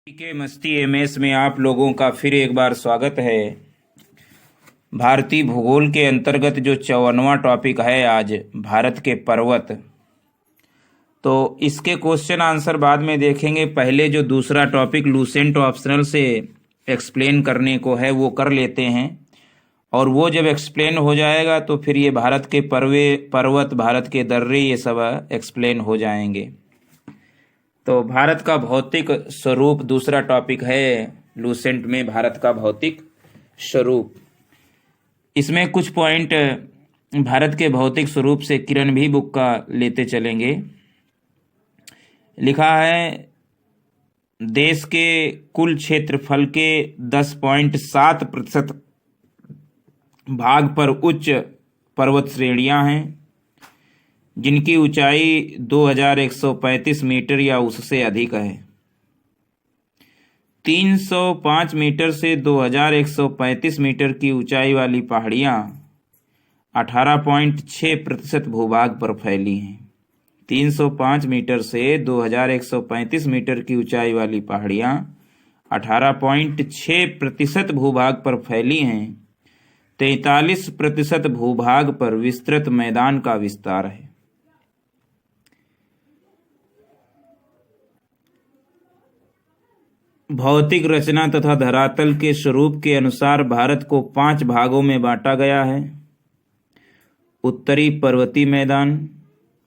के मस्ती एमएस में आप लोगों का फिर एक बार स्वागत है। भारतीय भूगोल के अंतर्गत जो 54वां टॉपिक है आज भारत के पर्वत, तो इसके क्वेश्चन आंसर बाद में देखेंगे। पहले जो दूसरा टॉपिक लूसेंट ऑप्शनल से एक्सप्लेन करने को है वो कर लेते हैं, और वो जब एक्सप्लेन हो जाएगा तो फिर ये भारत के पर्वत, भारत के दर्रे, ये सब एक्सप्लेन हो जाएंगे। तो भारत का भौतिक स्वरूप दूसरा टॉपिक है लूसेंट में, भारत का भौतिक स्वरूप। इसमें कुछ पॉइंट भारत के भौतिक स्वरूप से किरण भी बुक का लेते चलेंगे। लिखा है देश के कुल क्षेत्रफल के 10.7% भाग पर उच्च पर्वत श्रेणियां हैं, जिनकी ऊंचाई 2135 मीटर या उससे अधिक है। 305 मीटर से 2135 मीटर की ऊंचाई वाली पहाड़ियां 18.6% भूभाग पर फैली हैं। 305 मीटर से 2135 मीटर की ऊंचाई वाली पहाड़ियां 18.6% भूभाग पर फैली हैं। 43% भूभाग पर विस्तृत मैदान का विस्तार है। भौतिक रचना तथा धरातल के स्वरूप के अनुसार भारत को 5 भागों में बांटा गया है। उत्तरी पर्वतीय मैदान,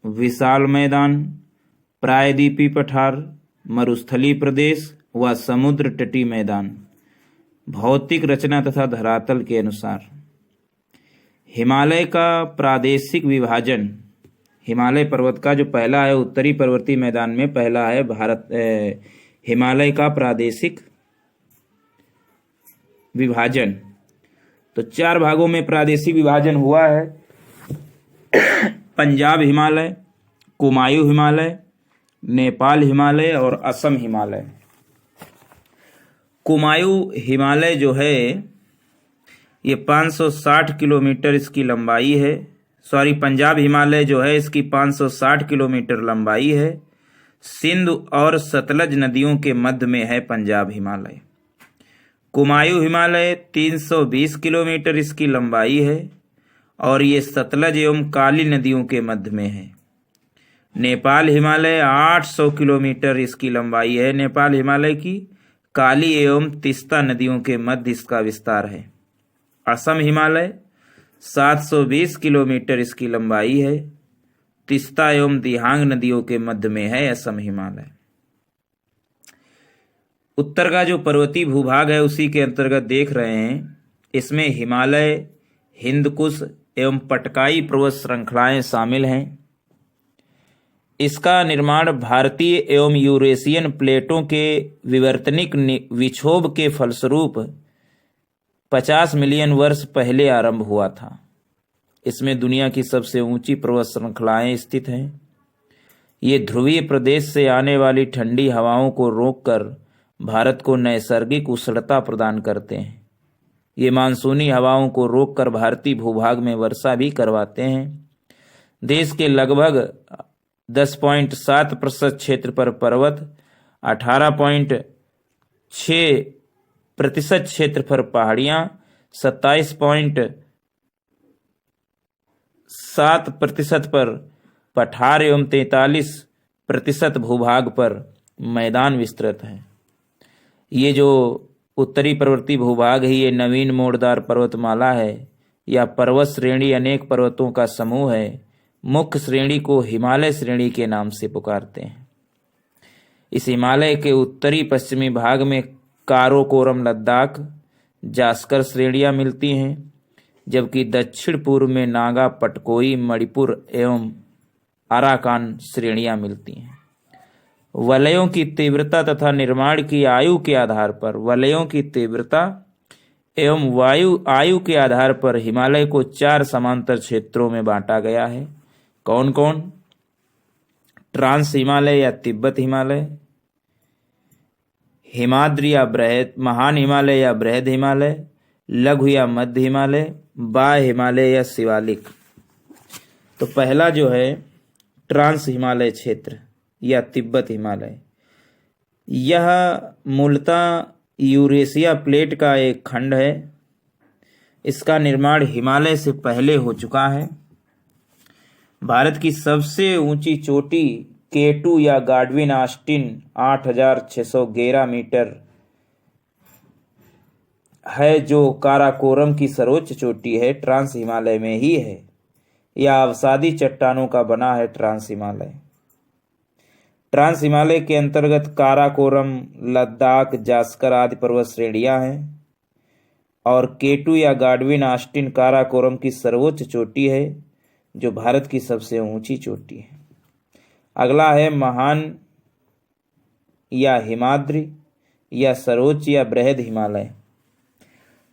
विशाल मैदान, प्रायद्वीपीय पठार, मरुस्थलीय प्रदेश व समुद्र तटीय मैदान। भौतिक रचना तथा धरातल के अनुसार हिमालय का प्रादेशिक विभाजन, हिमालय पर्वत का जो पहला है उत्तरी पर्वतीय मैदान में पहला है भारत हिमालय का प्रादेशिक विभाजन। तो 4 भागों में प्रादेशिक विभाजन हुआ है। पंजाब हिमालय, कुमायूं हिमालय, नेपाल हिमालय और असम हिमालय। कुमायूं हिमालय जो है ये 560 किलोमीटर इसकी लंबाई है। पंजाब हिमालय जो है इसकी 560 किलोमीटर लंबाई है। सिंधु और सतलज नदियों के मध्य में है पंजाब हिमालय। कुमायूं हिमालय 320 किलोमीटर इसकी लंबाई है और ये सतलज एवं काली नदियों के मध्य में है। नेपाल हिमालय 800 किलोमीटर इसकी लंबाई है नेपाल हिमालय की, काली एवं तीस्ता नदियों के मध्य इसका विस्तार है। असम हिमालय 720 किलोमीटर इसकी लंबाई है, तीस्ता एवं दिहांग नदियों के मध्य में है असम हिमालय। उत्तर का जो पर्वतीय भूभाग है उसी के अंतर्गत देख रहे हैं। इसमें हिमालय, हिंदकुश एवं पटकाई पर्वत श्रृंखलाएं शामिल हैं। इसका निर्माण भारतीय एवं यूरेशियन प्लेटों के विवर्तनिक विक्षोभ के फलस्वरूप 50 मिलियन वर्ष पहले आरंभ हुआ था। इसमें दुनिया की सबसे ऊंची पर्वत श्रृंखलाएं स्थित हैं। ये ध्रुवीय प्रदेश से आने वाली ठंडी हवाओं को रोककर भारत को नैसर्गिक उष्णता प्रदान करते हैं। ये मानसूनी हवाओं को रोककर भारतीय भूभाग में वर्षा भी करवाते हैं। देश के लगभग 10.7% क्षेत्र पर पर्वत, 18.6% क्षेत्र पर पहाड़ियां, 27.7% पर पठार एवं 43% भूभाग पर मैदान विस्तृत है। ये जो उत्तरी पर्वतीय भूभाग है ये नवीन मोड़दार पर्वतमाला है या पर्वत श्रेणी अनेक पर्वतों का समूह है। मुख्य श्रेणी को हिमालय श्रेणी के नाम से पुकारते हैं। इस हिमालय के उत्तरी पश्चिमी भाग में काराकोरम, लद्दाख, जास्कर श्रेणियां मिलती हैं, जबकि दक्षिण पूर्व में नागा, पटकोई, मणिपुर एवं अराकान श्रेणियां मिलती हैं। वलयों की तीव्रता तथा निर्माण की आयु के आधार पर, वलयों की तीव्रता एवं आयु के आधार पर हिमालय को 4 समांतर क्षेत्रों में बांटा गया है। कौन कौन? ट्रांस हिमालय या तिब्बत हिमालय, हिमाद्री या महान हिमालय या बृहद हिमालय, लघु या मध्य हिमालय, बाह्य हिमालय या शिवालिक। तो पहला जो है ट्रांस हिमालय क्षेत्र या तिब्बत हिमालय, यह मूलतः यूरेशिया प्लेट का एक खंड है। इसका निर्माण हिमालय से पहले हो चुका है। भारत की सबसे ऊंची चोटी K2 या गाडविन ऑस्टिन 8611 मीटर है, जो काराकोरम की सर्वोच्च चोटी है, ट्रांस हिमालय में ही है। यह अवसादी चट्टानों का बना है। ट्रांस हिमालय के अंतर्गत काराकोरम, लद्दाख, जास्कर आदि पर्वत श्रेणियां हैं और K2 या गाडविन ऑस्टिन काराकोरम की सर्वोच्च चोटी है, जो भारत की सबसे ऊंची चोटी है। अगला है महान या हिमाद्री या सर्वोच्च या बृहद हिमालय।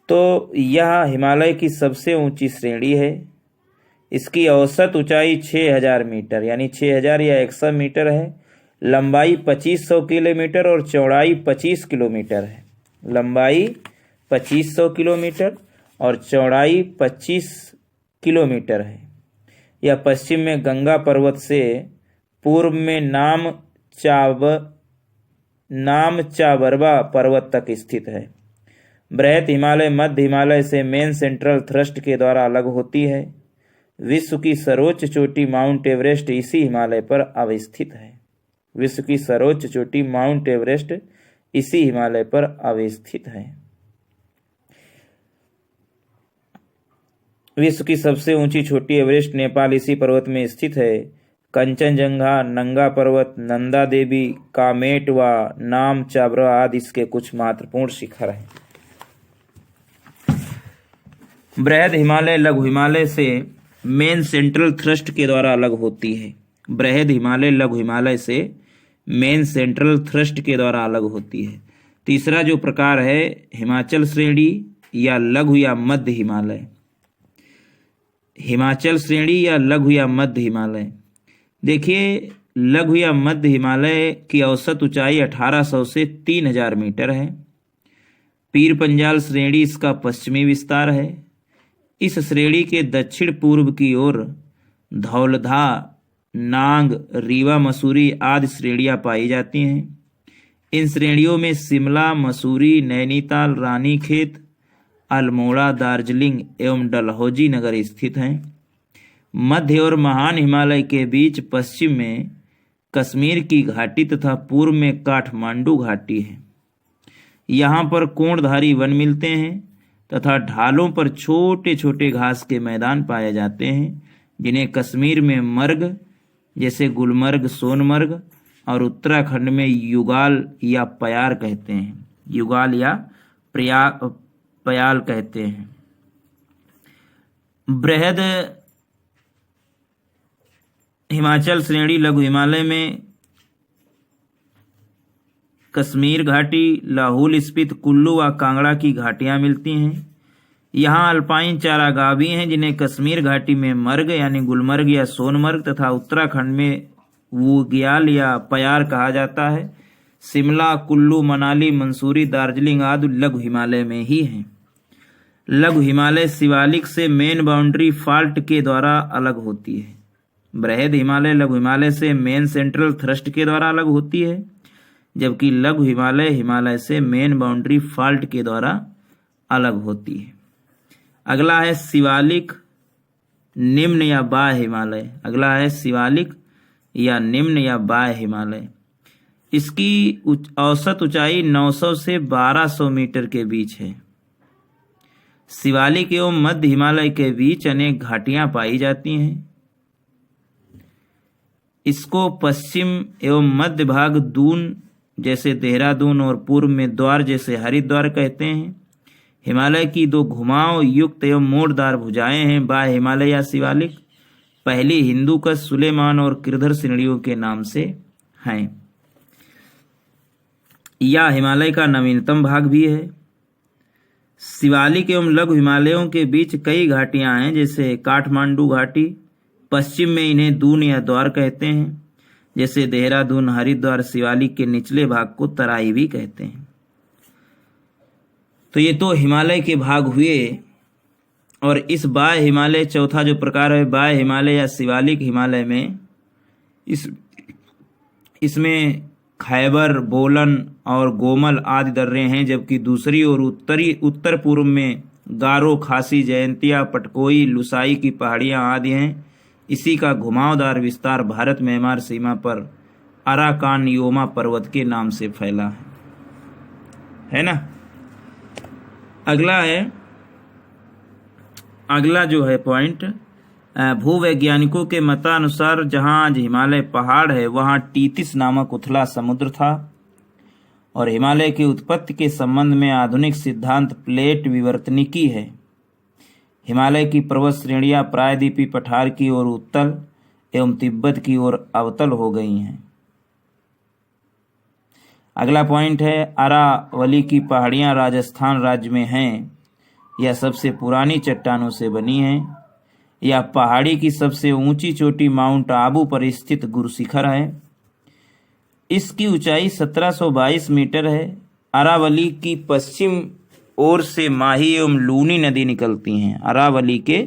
तो यह हिमालय की सबसे ऊंची श्रेणी है। इसकी औसत ऊंचाई 6000 मीटर यानी 6000 या 100 मीटर है। लंबाई 2500 किलोमीटर और चौड़ाई 25 किलोमीटर है। लंबाई 2500 किलोमीटर और चौड़ाई 25 किलोमीटर है। यह पश्चिम में गंगा पर्वत से पूर्व में नामचाबरवा पर्वत तक स्थित है। बृहद हिमालय मध्य हिमालय से मेन सेंट्रल थ्रस्ट के द्वारा अलग होती है। विश्व की सर्वोच्च चोटी माउंट एवरेस्ट इसी हिमालय पर अवस्थित है। विश्व की सर्वोच्च चोटी माउंट एवरेस्ट इसी हिमालय पर अवस्थित है। विश्व की सबसे ऊंची चोटी एवरेस्ट नेपाल इसी पर्वत में स्थित है। कंचनजंगा, नंगा पर्वत, नंदा देवी, कामेट व नामचाबरा आदि इसके कुछ महत्वपूर्ण शिखर हैं। बृहद हिमालय लघु हिमालय से मेन सेंट्रल थ्रस्ट के द्वारा अलग होती है। बृहद हिमालय लघु हिमालय से मेन सेंट्रल थ्रस्ट के द्वारा अलग होती है। तीसरा जो प्रकार है हिमाचल श्रेणी या लघु या मध्य हिमालय। हिमाचल श्रेणी या लघु या मध्य हिमालय। देखिए, लघु या मध्य हिमालय की औसत ऊंचाई 1800 से 3000 मीटर है। पीर पंजाल श्रेणी इसका पश्चिमी विस्तार है। इस श्रेणी के दक्षिण पूर्व की ओर धौलधा, नांग, रीवा, मसूरी आदि श्रेणियां पाई जाती हैं। इन श्रेणियों में शिमला, मसूरी, नैनीताल, रानीखेत, अल्मोड़ा, दार्जिलिंग एवं डलहौजी नगर स्थित हैं। मध्य और महान हिमालय के बीच पश्चिम में कश्मीर की घाटी तथा पूर्व में काठमांडू घाटी है। यहाँ पर कोणधारी वन मिलते हैं तथा ढालों पर छोटे छोटे घास के मैदान पाए जाते हैं, जिन्हें कश्मीर में मर्ग जैसे गुलमर्ग, सोनमर्ग और उत्तराखंड में युगाल या पयार कहते हैं। युगाल या पयाल कहते हैं। बृहद हिमाचल श्रेणी लघु हिमालय में कश्मीर घाटी, लाहौल स्पीति, कुल्लू व कांगड़ा की घाटियां मिलती हैं। यहाँ अल्पाइन चारागाह भी हैं, जिन्हें कश्मीर घाटी में मर्ग यानी गुलमर्ग या सोनमर्ग तथा उत्तराखंड में वुग्याल या पयार कहा जाता है। शिमला, कुल्लू, मनाली, मंसूरी, दार्जिलिंग आदि लघु हिमालय में ही हैं। लघु हिमालय शिवालिक से मेन बाउंड्री फॉल्ट के द्वारा अलग होती है। बृहद हिमालय लघु हिमालय से मेन सेंट्रल थ्रस्ट के द्वारा अलग होती है, जबकि लघु हिमालय हिमालय से मेन बाउंड्री फॉल्ट के द्वारा अलग होती है। अगला है शिवालिक निम्न या बाह्य हिमालय। अगला है शिवालिक या निम्न या बाह्य हिमालय। इसकी औसत ऊंचाई 900 से 1200 मीटर के बीच है। शिवालिक एवं मध्य हिमालय के बीच अनेक घाटियां पाई जाती हैं। इसको पश्चिम एवं मध्य भाग दून जैसे देहरादून और पूर्व में द्वार जैसे हरिद्वार कहते हैं। हिमालय की दो घुमाव युक्त एवं मोड़दार भुजाएं हैं, बाह्य हिमालय या शिवालिक। पहली हिंदूकुश, सुलेमान और किरधर श्रेणियों के नाम से हैं। यह हिमालय का नवीनतम भाग भी है। शिवालिक एवं लघु हिमालयों के बीच कई घाटियां हैं, जैसे काठमांडू घाटी। पश्चिम में इन्हें दून या द्वार कहते हैं, जैसे देहरादून, हरिद्वार। शिवालिक के निचले भाग को तराई भी कहते हैं। तो ये तो हिमालय के भाग हुए। और इस बाह्य हिमालय, चौथा जो प्रकार है बाह्य हिमालय या शिवालिक हिमालय में, इसमें खैबर, बोलन और गोमल आदि दर्रे हैं, जबकि दूसरी ओर उत्तर पूर्व में गारो, खासी, जयंतिया, पटकोई, लुसाई की पहाड़ियां आदि हैं। इसी का घुमावदार विस्तार भारत म्यांमार सीमा पर अराकान योमा पर्वत के नाम से फैला है ना। अगला जो है पॉइंट, भूवैज्ञानिकों के मतानुसार जहां आज हिमालय पहाड़ है वहां टीतिस नामक उथला समुद्र था, और हिमालय की उत्पत्ति के संबंध में आधुनिक सिद्धांत प्लेट विवर्तनिकी है। हिमालय की पर्वत श्रेणियां प्रायद्वीपीय पठार की ओर उत्तल एवं तिब्बत की ओर अवतल हो गई हैं। अगला पॉइंट है, अरावली की पहाड़ियां राजस्थान राज्य में हैं। यह सबसे पुरानी चट्टानों से बनी हैं। यह पहाड़ी की सबसे ऊंची चोटी माउंट आबू पर स्थित गुरुशिखर है। इसकी ऊंचाई 1722 मीटर है। अरावली की पश्चिम ओर से माही एवं लूनी नदी निकलती हैं। अरावली के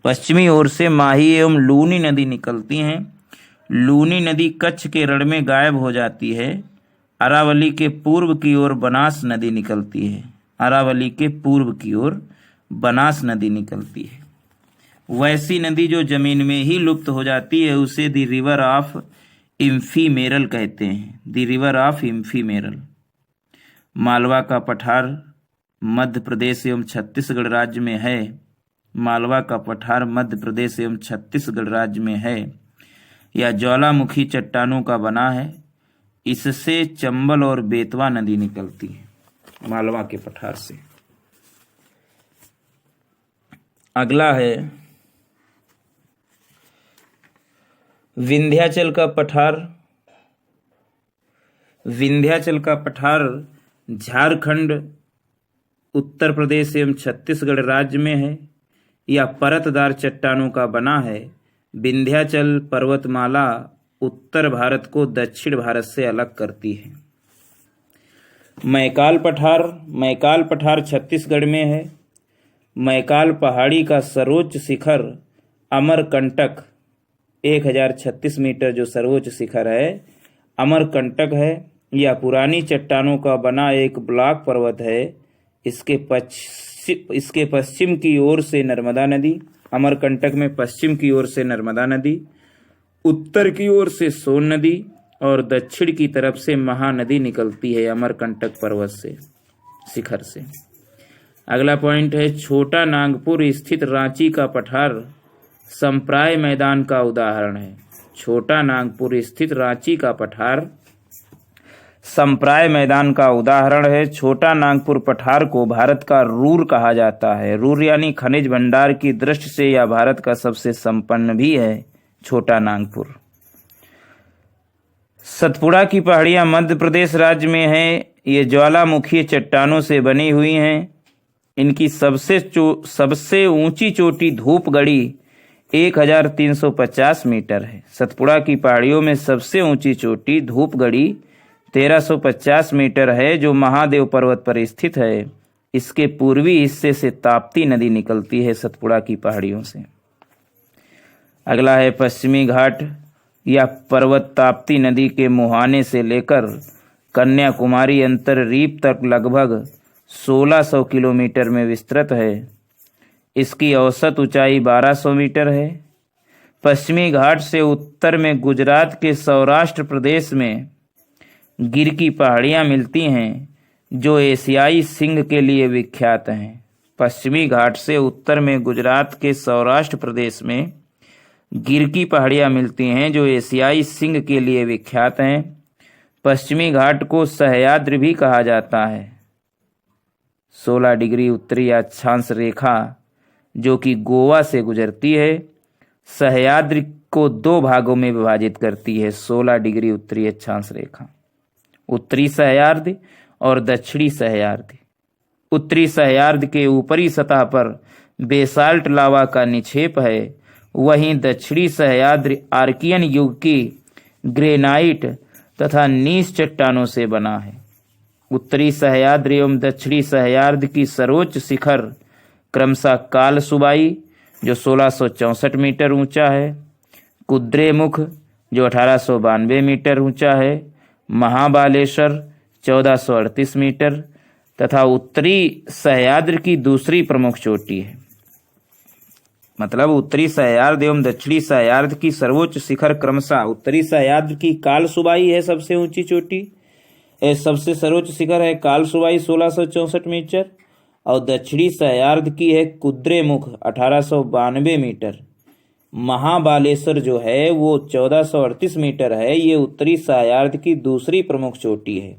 पश्चिमी ओर से माही एवं लूनी नदी निकलती हैं। लूनी नदी कच्छ के रण में गायब हो जाती है। अरावली के पूर्व की ओर बनास नदी निकलती है। अरावली के पूर्व की ओर बनास नदी निकलती है। वैसी नदी जो जमीन में ही लुप्त हो जाती है उसे द रिवर ऑफ इम्फीमेरल कहते हैं। The river of ephemeral. Malwa का पठार मध्य प्रदेश एवं छत्तीसगढ़ राज्य में है। मालवा का पठार मध्य प्रदेश एवं छत्तीसगढ़ राज्य में है। यह ज्वालामुखी चट्टानों का बना है। इससे चंबल और बेतवा नदी निकलती है मालवा के पठार से। अगला है विंध्याचल का पठार। विंध्याचल का पठार झारखंड, उत्तर प्रदेश एवं छत्तीसगढ़ राज्य में है। यह परतदार चट्टानों का बना है। विंध्याचल पर्वतमाला उत्तर भारत को दक्षिण भारत से अलग करती है। मैकाल पठार छत्तीसगढ़ में है। मैकाल पहाड़ी का सर्वोच्च शिखर अमरकंटक 1036 मीटर जो सर्वोच्च शिखर है अमरकंटक है। यह पुरानी चट्टानों का बना एक ब्लॉक पर्वत है। इसके पश्चिम की ओर से नर्मदा नदी, अमरकंटक में पश्चिम की ओर से नर्मदा नदी, उत्तर की ओर से सोन नदी और दक्षिण की तरफ से महानदी निकलती है अमरकंटक पर्वत से, शिखर से। अगला पॉइंट है छोटा नागपुर स्थित रांची का पठार संप्राय मैदान का उदाहरण है। छोटा नागपुर स्थित रांची का पठार संप्राय मैदान का उदाहरण है। छोटा नागपुर पठार को भारत का रूर कहा जाता है। रूर यानी खनिज भंडार की दृष्टि से यह भारत का सबसे संपन्न भी है। छोटा नागपुर। सतपुड़ा की पहाड़ियां मध्य प्रदेश राज्य में हैं। ये ज्वालामुखी चट्टानों से बनी हुई हैं। इनकी सबसे ऊंची चोटी धूपगढ़ी 1350 मीटर है। सतपुड़ा की पहाड़ियों में सबसे ऊंची चोटी धूपगढ़ी 1350 मीटर है जो महादेव पर्वत पर स्थित है। इसके पूर्वी हिस्से से ताप्ती नदी निकलती है सतपुड़ा की पहाड़ियों से। अगला है पश्चिमी घाट। यह पर्वत ताप्ती नदी के मुहाने से लेकर कन्याकुमारी अंतररीप तक लगभग 1600 किलोमीटर में विस्तृत है। इसकी औसत ऊंचाई 1200 मीटर है। पश्चिमी घाट से उत्तर में गुजरात के सौराष्ट्र प्रदेश में गिर की पहाड़ियां मिलती हैं जो एशियाई सिंह के लिए विख्यात हैं। पश्चिमी घाट से उत्तर में गुजरात के सौराष्ट्र प्रदेश में गिर की पहाड़ियां मिलती हैं जो एशियाई सिंह के लिए विख्यात हैं। पश्चिमी घाट को सह्याद्री भी कहा जाता है। 16 डिग्री उत्तरी अक्षांश रेखा जो कि गोवा से गुजरती है सह्याद्री को 2 भागों में विभाजित करती है। 16 डिग्री उत्तरी अक्षांश रेखा, उत्तरी सह्याद्री और दक्षिणी सह्याद्री। उत्तरी सह्याद्री के ऊपरी सतह पर बेसाल्ट लावा का निक्षेप है। वहीं दक्षिणी सह्याद्री आर्कियन युग की ग्रेनाइट तथा नीस चट्टानों से बना है। उत्तरी सह्याद्री एवं दक्षिणी सह्याद्री की सर्वोच्च शिखर क्रमशः कालसुबाई जो 1664 मीटर ऊंचा है, कुद्रेमुख जो 1892 मीटर ऊंचा है, महाबालेश्वर 1438 मीटर तथा उत्तरी सह्याद्री की दूसरी प्रमुख चोटी है। मतलब उत्तरी सह्याद्री एवं दक्षिणी सह्याद्री की सर्वोच्च शिखर क्रमशः उत्तरी सह्याद्री की कालसुबाई है सबसे ऊंची चोटी, सबसे सर्वोच्च शिखर है कालसुबाई 1664 मीटर और दक्षिणी सह्याद्री की है कुद्रेमुख 1892 मीटर। महाबालेश्वर जो है वो 1438 मीटर है। ये उत्तरी सह्याद्री की दूसरी प्रमुख चोटी है।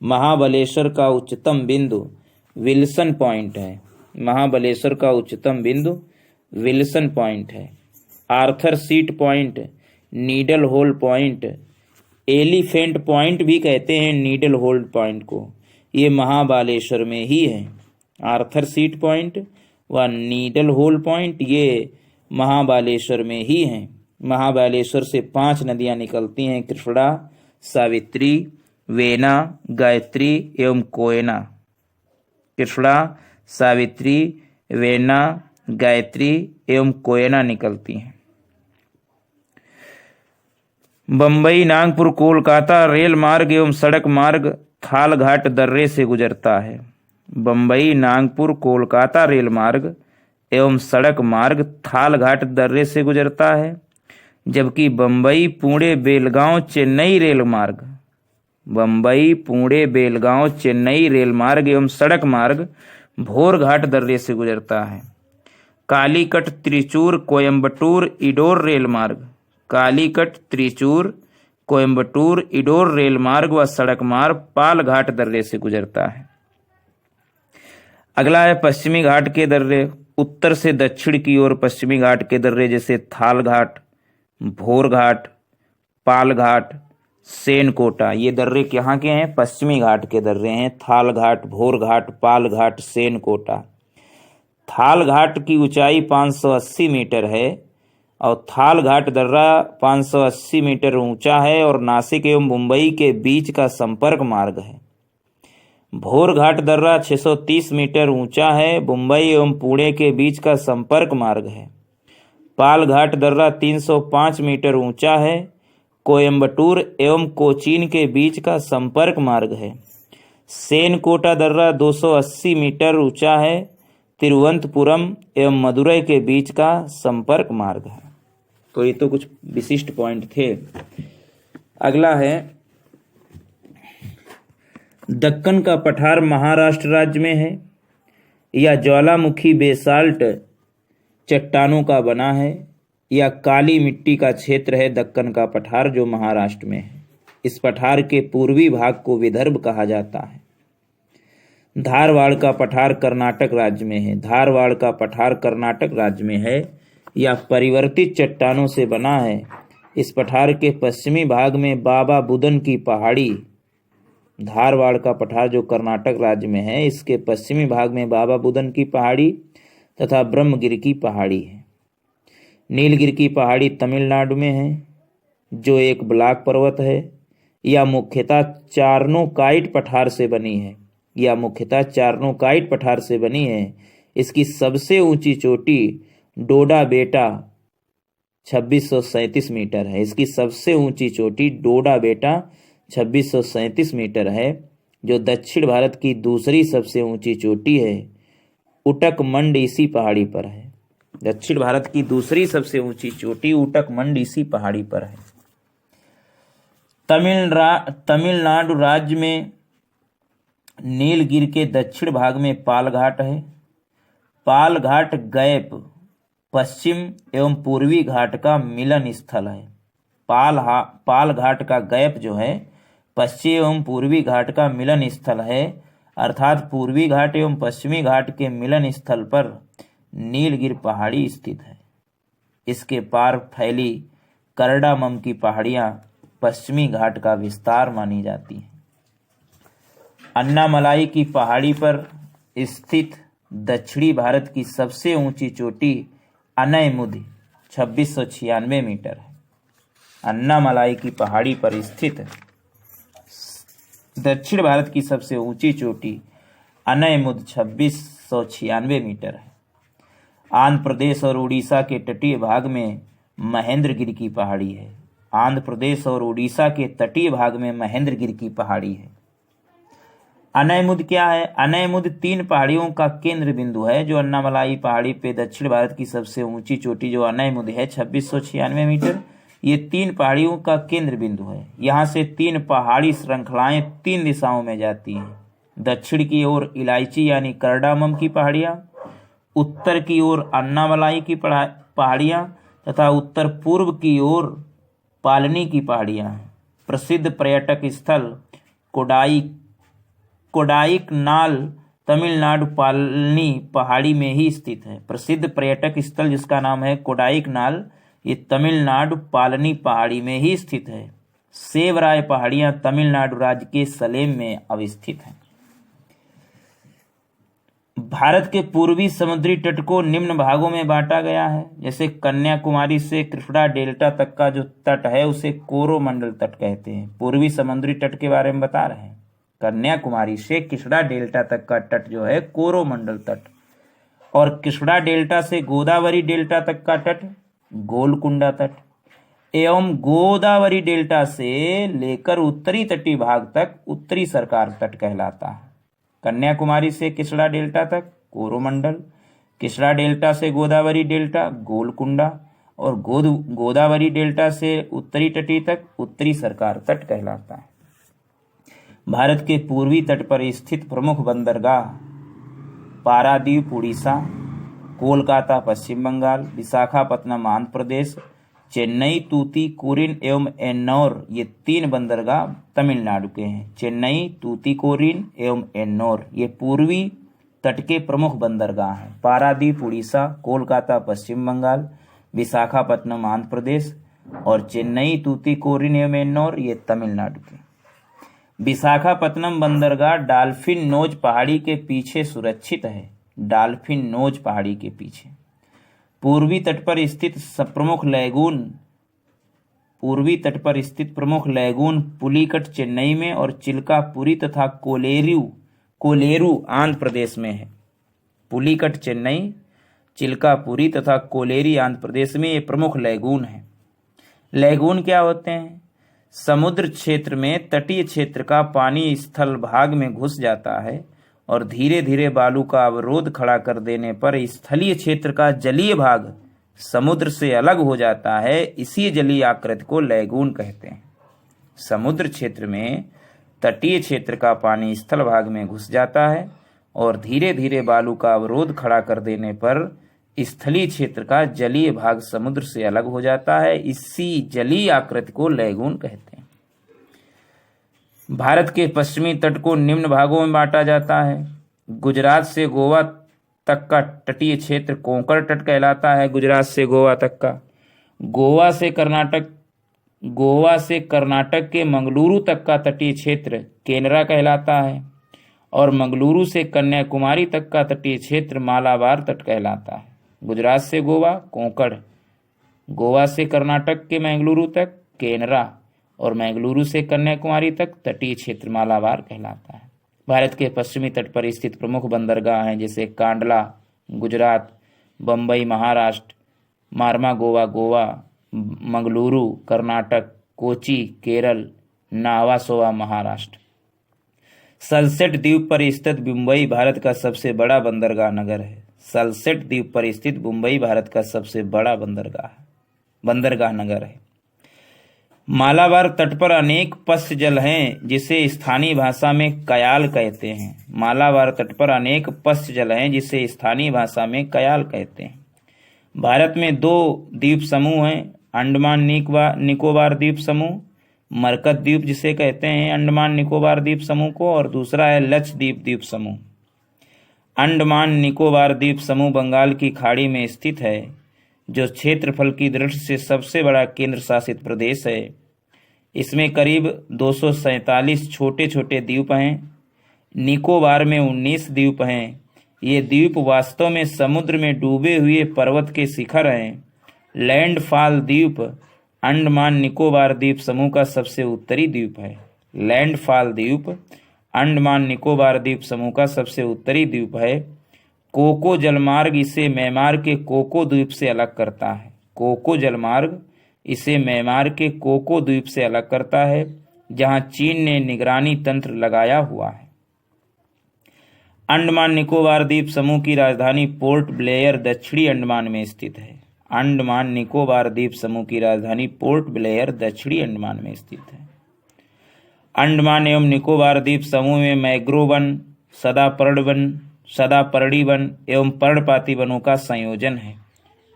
महाबलेश्वर का उच्चतम बिंदु विल्सन पॉइंट है। महाबलेश्वर का उच्चतम बिंदु विल्सन पॉइंट है। Arthur seat point, needle hole point, elephant point भी कहते हैं नीडल होल पॉइंट को, ये महाबालेश्वर में ही है। आर्थर सीट पॉइंट व नीडल होल पॉइंट ये महाबालेश्वर में ही हैं। महाबालेश्वर से 5 नदियां निकलती हैं, कृष्णा, सावित्री, वेना, गायत्री एवं कोयना। कृष्णा, सावित्री, वेना, गायत्री एवं कोयना निकलती हैं। बम्बई, नागपुर, कोलकाता रेल मार्ग एवं सड़क मार्ग थालघाट दर्रे से गुजरता है। बम्बई, नागपुर, कोलकाता रेल मार्ग एवं सड़क मार्ग थालघाट दर्रे से गुजरता है, जबकि बम्बई, पुणे, बेलगांव, चेन्नई रेल मार्ग, बम्बई, पुणे, बेलगांव, चेन्नई रेल मार्ग एवं सड़क मार्ग भोरघाट दर्रे से गुजरता है। कालीकट, त्रिचूर, कोयम्बटूर, इडोर रेल मार्ग, कालीकट, त्रिचूर, कोयम्बटूर, इडोर रेल मार्ग व सड़क मार्ग पालघाट दर्रे से गुजरता है। अगला है पश्चिमी घाट के दर्रे। उत्तर से दक्षिण की ओर पश्चिमी घाट के दर्रे जैसे थालघाट, भोरघाट, पालघाट, सेनकोटा, ये दर्रे यहाँ के हैं, पश्चिमी घाट के दर्रे हैं। थालघाट, भोरघाट, पालघाट, सेनकोटा। थालघाट की ऊंचाई 580 मीटर है और थालघाट दर्रा 580 मीटर ऊंचा है और नासिक एवं मुंबई के बीच का संपर्क मार्ग है। भोरघाट दर्रा 630 मीटर ऊंचा है, मुंबई एवं पुणे के बीच का संपर्क मार्ग है। पालघाट दर्रा 305 मीटर ऊंचा है, कोयम्बटूर एवं कोचीन के बीच का संपर्क मार्ग है। सेनकोटा दर्रा 280 मीटर ऊंचा है, तिरुवनंतपुरम एवं मदुरई के बीच का संपर्क मार्ग है। तो ये तो कुछ विशिष्ट पॉइंट थे। अगला है दक्कन का पठार महाराष्ट्र राज्य में है। यह ज्वालामुखी बेसाल्ट चट्टानों का बना है या काली मिट्टी का क्षेत्र है दक्कन का पठार, जो महाराष्ट्र में है। इस पठार के पूर्वी भाग को विदर्भ कहा जाता है। धारवाड़ का पठार कर्नाटक राज्य में है। धारवाड़ का पठार कर्नाटक राज्य में है या परिवर्तित चट्टानों से बना है। इस पठार के पश्चिमी भाग में बाबा बुदन की पहाड़ी, धारवाड़ का पठार जो कर्नाटक राज्य में है, इसके पश्चिमी भाग में बाबा बुदन की पहाड़ी तथा ब्रह्मगिरि की पहाड़ी है। नीलगिरि की पहाड़ी तमिलनाडु में है, जो एक ब्लॉक पर्वत है। यह मुख्यतः चार्नोकाइट पठार से बनी है। यह मुख्यतः चार्नोकाइट पठार से बनी है। इसकी सबसे ऊंची चोटी डोडा बेटा 2637 मीटर है। इसकी सबसे ऊंची चोटी डोडा बेटा 2637 मीटर है, जो दक्षिण भारत की दूसरी सबसे ऊंची चोटी है। उटकमंड इसी पहाड़ी पर है। दक्षिण भारत की दूसरी सबसे ऊंची चोटी उटकमंड इसी पहाड़ी पर है। तमिलनाडु राज्य में नीलगिरि के दक्षिण भाग में पालघाट है। पालघाट गैप पश्चिम एवं पूर्वी घाट का मिलन स्थल है। पालघाट का गैप जो है पश्चिम एवं पूर्वी घाट का मिलन स्थल है, अर्थात पूर्वी घाट एवं पश्चिमी घाट के मिलन स्थल पर नीलगिरि पहाड़ी स्थित है। इसके पार फैली करडामम की पहाड़ियां पश्चिमी घाट का विस्तार मानी जाती हैं। अन्नामलाई की पहाड़ी पर स्थित दक्षिणी भारत की सबसे ऊंची चोटी अनयमुदी 2696 मीटर है। अन्नामलाई की पहाड़ी पर स्थित दक्षिण भारत की सबसे ऊंची चोटी अनयमुद 2696 मीटर है। आंध्र प्रदेश और उड़ीसा के तटीय भाग में महेंद्रगिरि की पहाड़ी है। आंध्र प्रदेश और उड़ीसा के तटीय भाग में महेंद्रगिरी की पहाड़ी है। अनैमुद क्या है? अनैमुद 3 पहाड़ियों का केंद्र बिंदु है जो अन्नामलाई पहाड़ी पे दक्षिण भारत की सबसे ऊंची चोटी जो अनैमुद है 2696 मीटर, ये 3 पहाड़ियों का केंद्र बिंदु है। यहाँ से 3 पहाड़ी श्रृंखलाएं 3 दिशाओं में जाती हैं। दक्षिण की ओर इलायची यानी करडामम की पहाड़ियाँ, उत्तर की ओर अन्नामलाई की पहाड़ियाँ तथा उत्तर पूर्व की ओर पालनी की पहाड़ियाँ हैं। प्रसिद्ध पर्यटक स्थल कोडाइकनाल तमिलनाडु पालनी पहाड़ी में ही स्थित है। प्रसिद्ध पर्यटक स्थल जिसका नाम है कोडाइकनाल, ये तमिलनाडु पालनी पहाड़ी में ही स्थित है। सेवराय पहाड़ियां तमिलनाडु राज्य के सलेम में अवस्थित हैं। भारत के पूर्वी समुद्री तट को निम्न भागों में बांटा गया है। जैसे कन्याकुमारी से कृष्णा डेल्टा तक का जो तट है उसे कोरोमंडल तट कहते हैं। पूर्वी समुद्री तट के बारे में बता रहे हैं। कन्याकुमारी से कृष्णा डेल्टा तक का तट जो है कोरोमंडल तट, और कृष्णा डेल्टा से गोदावरी डेल्टा तक का तट गोलकुंडा तट, एवं गोदावरी डेल्टा से लेकर उत्तरी तटीय भाग तक उत्तरी सरकार तट कहलाता है। कन्याकुमारी से कृष्णा डेल्टा तक कोरोमंडल, कृष्णा डेल्टा से गोदावरी डेल्टा गोलकुंडा, और गोदावरी डेल्टा से उत्तरी तटीय तक उत्तरी सरकार तट कहलाता है। भारत के पूर्वी तट पर स्थित प्रमुख बंदरगाह पारादीप उड़ीसा, कोलकाता पश्चिम बंगाल, विशाखापत्तनम आंध्र प्रदेश, चेन्नई, तूतीकोरिन एवं एन्नौर, ये 3 बंदरगाह तमिलनाडु के हैं। चेन्नई, तूतीकोरिन एवं एन्नौर ये पूर्वी तट के प्रमुख बंदरगाह हैं। पारादीप उड़ीसा, कोलकाता पश्चिम बंगाल, विशाखापत्तनम आंध्र प्रदेश और चेन्नई, तूतीकोरिन एवं एन्नौर ये तमिलनाडु के। विशाखापत्तनम बंदरगाह डॉल्फिन नोज पहाड़ी के पीछे सुरक्षित है। डॉल्फिन नोज पहाड़ी के पीछे पूर्वी तट पर स्थित प्रमुख लैगून पुलिकट चेन्नई में और चिल्कापुरी तथा कोलेरू आंध्र प्रदेश में है। पुलिकट चेन्नई, चिल्कापुरी तथा कोलेरी आंध्र प्रदेश में ये प्रमुख लैगून है। लैगून क्या होते हैं? समुद्र क्षेत्र में तटीय क्षेत्र का पानी स्थल भाग में घुस जाता है और धीरे धीरे बालू का अवरोध खड़ा कर देने पर स्थलीय क्षेत्र का जलीय भाग समुद्र से अलग हो जाता है। इसी जलीय आकृति को लैगून कहते हैं। समुद्र क्षेत्र में तटीय क्षेत्र का पानी स्थल भाग में घुस जाता है और धीरे धीरे बालू का अवरोध खड़ा कर देने पर स्थलीय क्षेत्र का जलीय भाग समुद्र से अलग हो जाता है। इसी जलीय आकृति को लैगून कहते हैं। भारत के पश्चिमी तट को निम्न भागों में बांटा जाता है। गुजरात से गोवा तक का तटीय क्षेत्र कोंकण तट कहलाता है। गुजरात से गोवा तक का। गोवा से कर्नाटक के मंगलुरु तक का तटीय क्षेत्र केनरा कहलाता है और मंगलुरु से कन्याकुमारी तक का तटीय क्षेत्र मालाबार तट कहलाता है। गुजरात से गोवा कोंकण, गोवा से कर्नाटक के मंगलुरु तक केनरा और मंगलुरु से कन्याकुमारी तक तटीय क्षेत्र मालाबार कहलाता है। भारत के पश्चिमी तट पर स्थित प्रमुख बंदरगाह हैं जैसे कांडला गुजरात, बम्बई महाराष्ट्र, मार्मा गोवा, मंगलुरु कर्नाटक, कोची केरल, नावासोवा महाराष्ट्र। सलसेट द्वीप पर स्थित मुंबई भारत का सबसे बड़ा बंदरगाह नगर है। सलसेट द्वीप पर स्थित मुंबई भारत का सबसे बड़ा बंदरगाह नगर है। मालाबार तट पर अनेक पश्च जल हैं जिसे स्थानीय भाषा में कयाल कहते हैं। मालाबार तट पर अनेक पश्च जल हैं जिसे स्थानीय भाषा में कयाल कहते हैं। भारत में 2 द्वीप समूह हैं, अंडमान निकोबार द्वीप समूह, मरकत द्वीप जिसे कहते हैं अंडमान निकोबार द्वीप समूह को, और दूसरा है लक्षद्वीप द्वीप समूह। अंडमान निकोबार द्वीप समूह बंगाल की खाड़ी में स्थित है जो क्षेत्रफल की दृष्टि से सबसे बड़ा केंद्र शासित प्रदेश है। इसमें करीब 247 छोटे छोटे द्वीप हैं। निकोबार में 19 द्वीप हैं। ये द्वीप वास्तव में समुद्र में डूबे हुए पर्वत के शिखर हैं। लैंडफॉल द्वीप अंडमान निकोबार द्वीप समूह का सबसे उत्तरी द्वीप है। लैंडफॉल द्वीप अंडमान निकोबार द्वीप समूह का सबसे उत्तरी द्वीप है। कोको जलमार्ग इसे म्यांमार के कोको द्वीप से अलग करता है। कोको जलमार्ग इसे म्यांमार के कोको द्वीप से अलग करता है, जहां चीन ने निगरानी तंत्र लगाया हुआ है। अंडमान निकोबार द्वीप समूह की राजधानी पोर्ट ब्लेयर दक्षिणी अंडमान में स्थित है। अंडमान निकोबार द्वीप समूह की राजधानी पोर्ट ब्लेयर दक्षिणी अंडमान में स्थित है। अंडमान एवं निकोबार द्वीप समूह में मैंग्रोव वन, सदापर्णी वन एवं पर्णपाती वनों का संयोजन है।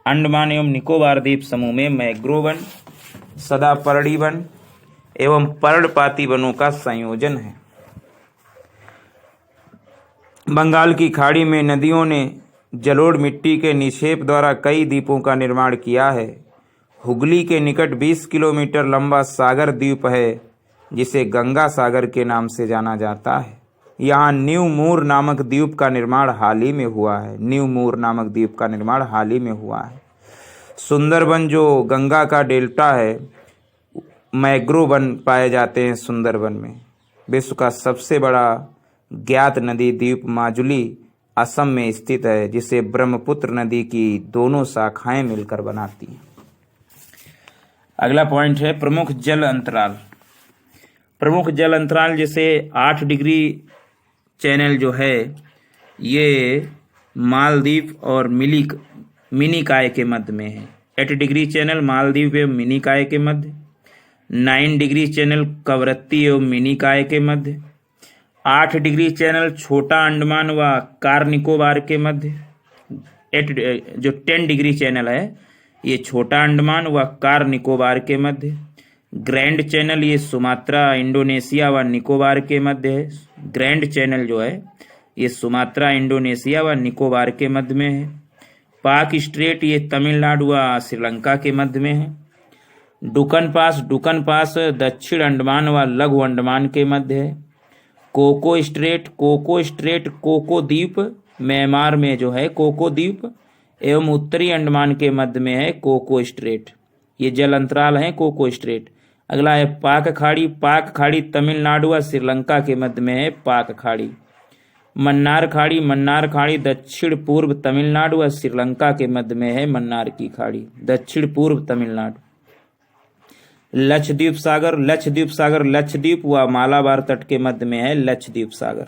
अंडमान एवं निकोबार द्वीप समूह में मैंग्रोव वन, सदापर्णी वन एवं पर्णपाती वनों का संयोजन है। बंगाल की खाड़ी में नदियों ने जलोढ़ मिट्टी के निक्षेप द्वारा कई द्वीपों का निर्माण किया है। हुगली के निकट 20 किलोमीटर लंबा सागर द्वीप है, जिसे गंगा सागर के नाम से जाना जाता है। यहाँ न्यू मूर नामक द्वीप का निर्माण हाल ही में हुआ है। न्यू मूर नामक द्वीप का निर्माण हाल ही में हुआ है। सुंदरबन जो गंगा का डेल्टा है, मैंग्रोव वन पाए जाते हैं सुंदरबन में। विश्व का सबसे बड़ा ज्ञात नदी द्वीप माजुली असम में स्थित है, जिसे ब्रह्मपुत्र नदी की दोनों शाखाएं मिलकर बनाती हैं। अगला पॉइंट है प्रमुख जल अंतराल। प्रमुख जल अंतराल जैसे 8 डिग्री चैनल जो है ये मालदीव और मिनिकॉय के मध्य में है। 8 डिग्री चैनल मालदीव एवं मिनिकॉय के मध्य, 9 डिग्री चैनल कवरत्ती एवं मिनिकॉय के मध्य, 8 डिग्री चैनल छोटा अंडमान व कार निकोबार के मध्य, 10 डिग्री चैनल है ये छोटा अंडमान व कार निकोबार के मध्य, ग्रैंड चैनल ये सुमात्रा, इंडोनेशिया व निकोबार के मध्य है। ग्रैंड चैनल जो है ये सुमात्रा, इंडोनेशिया व निकोबार के मध्य में है। पाक स्ट्रेट ये तमिलनाडु व श्रीलंका के मध्य में है। डुकन पास दक्षिण अंडमान व लघु अंडमान के मध्य है। कोको स्ट्रेट कोको द्वीप म्यांमार में जो है कोको द्वीप एवं उत्तरी अंडमान के मध्य में है कोको स्ट्रेट। ये जल अंतराल है कोको स्ट्रेट। अगला है पाक खाड़ी तमिलनाडु व श्रीलंका के मध्य में है पाक खाड़ी। मन्नार खाड़ी दक्षिण पूर्व तमिलनाडु व श्रीलंका के मध्य में है मन्नार की खाड़ी, दक्षिण पूर्व तमिलनाडु। लक्षद्वीप सागर लक्षद्वीप व मालाबार तट के मध्य में है लक्षद्वीप सागर।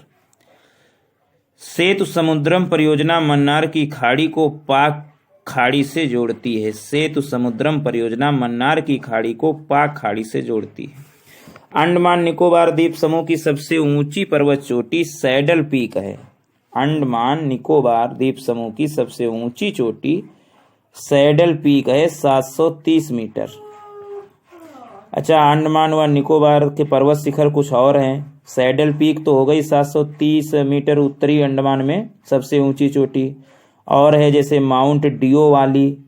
सेतु समुद्रम परियोजना मन्नार की खाड़ी को पाक खाड़ी से जोड़ती है। सेतु समुद्रम परियोजना मन्नार की खाड़ी को पाक खाड़ी से जोड़ती है। अंडमान निकोबार द्वीप समूह की सबसे ऊंची पर्वत चोटी सैडल पीक है। अंडमान निकोबार द्वीप समूह की सबसे ऊंची चोटी सैडल पीक है, 730 मीटर। अच्छा, अंडमान व निकोबार के पर्वत शिखर कुछ और हैं। सैडल पीक तो हो गई 730 मीटर उत्तरी अंडमान में सबसे ऊंची चोटी, और है जैसे माउंट डियो वाली,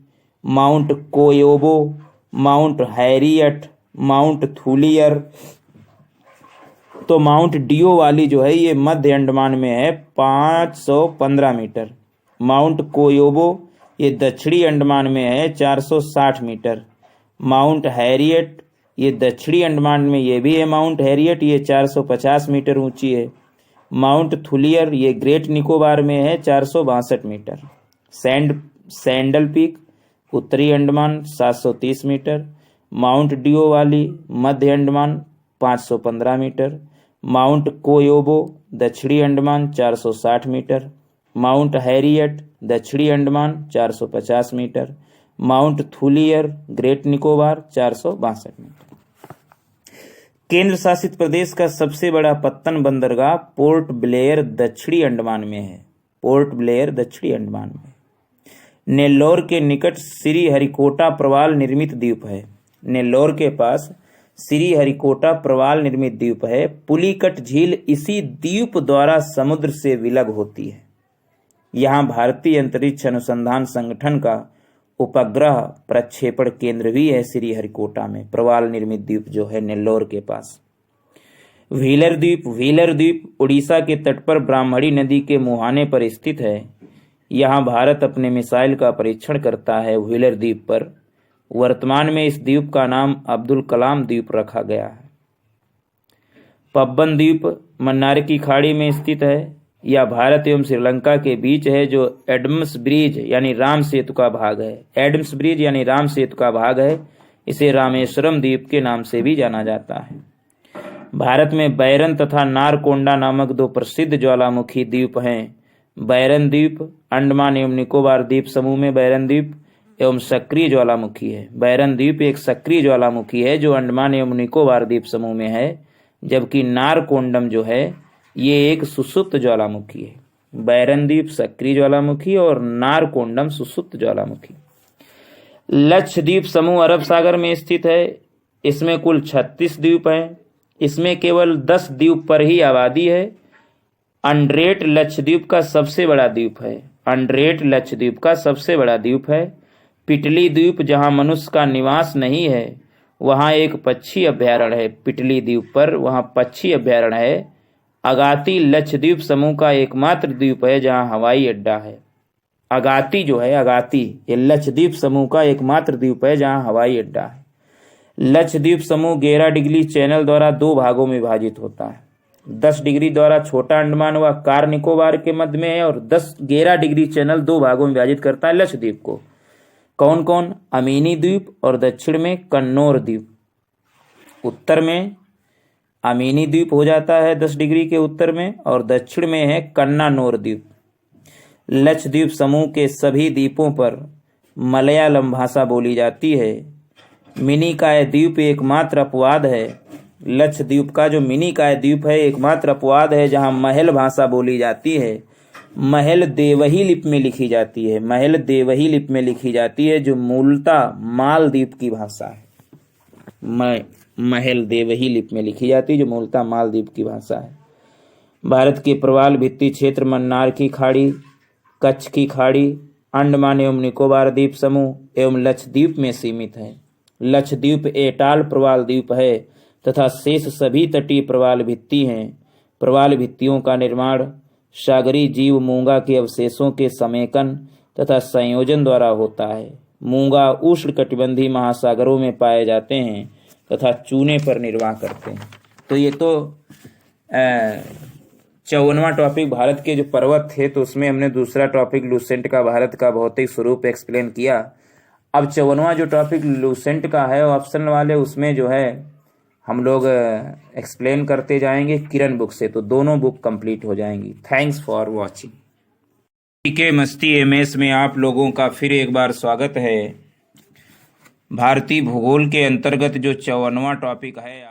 mount कोयोबो, mount Harriet, mount Thuillier. तो माउंट डियो वाली जो है ये मध्य अंडमान में है, 515 मीटर। माउंट कोयोबो ये दक्षिणी अंडमान में है, 460 मीटर। माउंट हैरियट ये दक्षिणी अंडमान में ये भी है, माउंट हैरियट ये 450 मीटर ऊंची है। माउंट थुलियर ये ग्रेट निकोबार में है, 462 मीटर। सैंडल पीक उत्तरी अंडमान 730 मीटर। माउंट डियो वाली मध्य अंडमान 515 मीटर। माउंट कोयोबो दक्षिणी अंडमान 460 मीटर। माउंट हैरियट दक्षिणी Andaman 450 metre. Mount Thuillier great Nicobar 462 metre. केंद्र शासित प्रदेश का सबसे बड़ा पत्तन बंदरगाह पोर्ट ब्लेयर दक्षिणी अंडमान में है। पोर्ट ब्लेयर दक्षिणी अंडमान में। नेल्लोर के निकट श्री हरिकोटा प्रवाल निर्मित द्वीप है। नेल्लोर के पास श्री हरिकोटा प्रवाल निर्मित द्वीप है। पुलिकट झील इसी द्वीप द्वारा समुद्र से विलग होती है। यहाँ भारतीय अंतरिक्ष अनुसंधान संगठन का उपग्रह प्रक्षेपण केंद्र भी है श्री हरिकोटा में। प्रवाल निर्मित द्वीप जो है नेल्लोर के पास। व्हीलर द्वीप उड़ीसा के तट पर ब्राह्मणी नदी के मुहाने पर स्थित है। यहाँ भारत अपने मिसाइल का परीक्षण करता है व्हीलर द्वीप पर। वर्तमान में इस द्वीप का नाम अब्दुल कलाम द्वीप रखा गया है। पब्बन द्वीप मन्नार की खाड़ी में स्थित है। यह भारत एवं श्रीलंका के बीच है, जो एडम्स ब्रिज यानी राम सेतु का भाग है। एडम्स ब्रिज यानी राम सेतु का भाग है। इसे रामेश्वरम द्वीप के नाम से भी जाना जाता है। भारत में बैरन तथा नारकोंडा नामक दो प्रसिद्ध ज्वालामुखी द्वीप हैं। बैरन द्वीप अंडमान एवं निकोबार द्वीप समूह में बैरन द्वीप एवं सक्रिय ज्वालामुखी है। बैरन द्वीप एक सक्रिय ज्वालामुखी है जो अंडमान एवं निकोबार द्वीप समूह में है, जबकि नारकोंडम जो है ये एक सुषुप्त ज्वालामुखी है। बैरन द्वीप सक्रिय ज्वालामुखी और नारकोंडम सुषुप्त ज्वालामुखी। लक्षद्वीप समूह अरब सागर में स्थित है। इसमें कुल 36 द्वीप हैं। इसमें केवल 10 द्वीप पर ही आबादी है। अंड्रेट लक्षद्वीप का सबसे बड़ा द्वीप है। अंड्रेट लक्षद्वीप का सबसे बड़ा द्वीप है। पिटली द्वीप जहां मनुष्य का निवास नहीं है वहां एक पक्षी अभ्यारण्य है। पिटली द्वीप पर वहां पक्षी अभ्यारण्य है। अगाती लक्षद्वीप समूह का एकमात्र द्वीप है जहां हवाई अड्डा है। अगाती जो है, अगाती ये लक्षद्वीप समूह का एकमात्र द्वीप है जहां हवाई अड्डा है। लक्षद्वीप समूह 11 डिग्री चैनल द्वारा 2 भागों में विभाजित होता है। 10 डिग्री द्वारा छोटा अंडमान व कार निकोबार के मध्य में है और 11 डिग्री चैनल 2 भागों में विभाजित करता है लक्षद्वीप को। कौन कौन? अमीनी द्वीप और दक्षिण में कन्नौर द्वीप। उत्तर में अमीनी द्वीप हो जाता है 10 डिग्री के उत्तर में और दक्षिण में है कन्नानौर द्वीप। लक्षद्वीप समूह के सभी द्वीपों पर मलयालम भाषा बोली जाती है। मिनिकाय द्वीप एकमात्र अपवाद है। लक्षद्वीप का जो मिनिकाय द्वीप है एकमात्र अपवाद है जहां महल भाषा बोली जाती है। महल देवही लिपि में लिखी जाती है। महल देवही लिपि में लिखी जाती है जो मूलतः मालदीप की भाषा है। महल देवही लिपि में लिखी जाती है जो मूलतः मालदीप की भाषा है। भारत के प्रवाल भित्ति क्षेत्र मन्नार की खाड़ी, कच्छ की खाड़ी, अंडमान एवं निकोबार द्वीप समूह एवं लक्षद्वीप में सीमित है। लक्षद्वीप एटाल प्रवाल द्वीप है तथा शेष सभी तटीय प्रवाल भित्ति हैं। प्रवाल भित्तियों का निर्माण सागरी जीव मूंगा के अवशेषों के समेकन तथा संयोजन द्वारा होता है। मूंगा उष्णकटिबंधीय महासागरों में पाए जाते हैं तथा चूने पर निर्वाह करते हैं। तो ये तो 54वां टॉपिक भारत के जो पर्वत थे, तो उसमें हमने दूसरा टॉपिक लूसेंट का भारत का भौतिक स्वरूप एक्सप्लेन किया। अब 54वां जो टॉपिक लूसेंट का है ऑप्शनल वाले, उसमें जो है हम लोग एक्सप्लेन करते जाएंगे किरण बुक से, तो दोनों बुक कंप्लीट हो जाएंगी। Thanks for watching. के मस्ती एमएस में आप लोगों का फिर एक बार स्वागत है। भारतीय भूगोल के अंतर्गत जो 54वां टॉपिक है